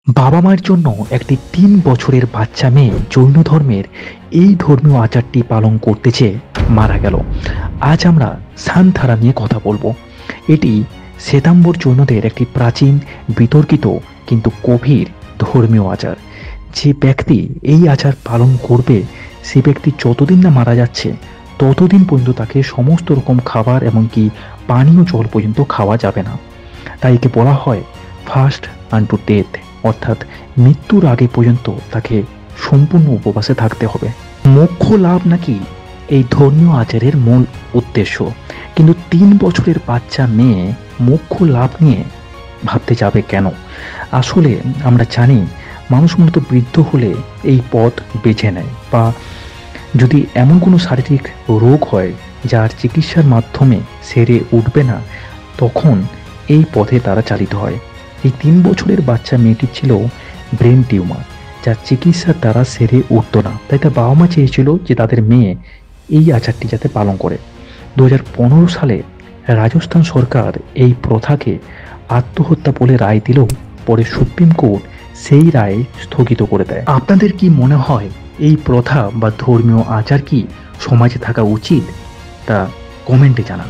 বাবা মায়ের জন্য একটি ৩ বছরের বাচ্চা মেয়ে জৈন ধর্মের এই ধর্মীয় আচারটি পালন করতে চেয়ে মারা গেল। আজ আমরা সান্ধারা নিয়ে কথা বলবো। এটি শ্বেতাম্বর জৈনদের একটি প্রাচীন, বিতর্কিত কিন্তু গভীর ধর্মীয় আচার। যে ব্যক্তি এই আচার পালন করবে, সে ব্যক্তি যতদিন না মারা যাচ্ছে ততদিন পর্যন্ত তাকে সমস্ত রকম খাবার এমনকি পানীয় জল পর্যন্ত খাওয়া যাবে না। তাই একে বলা হয় ফাস্ট আনটু ডেথ, অর্থাৎ মৃত্যুর আগে পর্যন্ত তাকে সম্পূর্ণ উপবাসে থাকতে হবে। মোক্ষ লাভ নাকি এই ধর্মীয় আচারের মূল উদ্দেশ্য, কিন্তু ৩ বছরের বাচ্চা মেয়ে মোক্ষ লাভ নিয়ে ভাবতে যাবে কেন? আসলে আমরা জানি মানুষ মূলত বৃদ্ধ হলে এই পথ বেছে নেয়, বা যদি এমন কোনো শারীরিক রোগ হয় যার চিকিৎসার মাধ্যমে সেরে উঠবে না, তখন এই পথে তারা চালিত হয়। এই ৩ বছরের বাচ্চা মেয়েটির ছিল ব্রেন টিউমার, যার চিকিৎসার দ্বারা সেরে উঠত না। তাই তার বাবা মা চেয়েছিল যে তাদের মেয়ে এই আচারটি যাতে পালন করে। ২০১৫ সালে রাজস্থান সরকার এই প্রথাকে আত্মহত্যা বলে রায় দিলেও পরে সুপ্রিম কোর্ট সেই রায় স্থগিত করে দেয়। আপনাদের কি মনে হয় এই প্রথা বা ধর্মীয় আচার কি সমাজে থাকা উচিত? তা কমেন্টে জানান।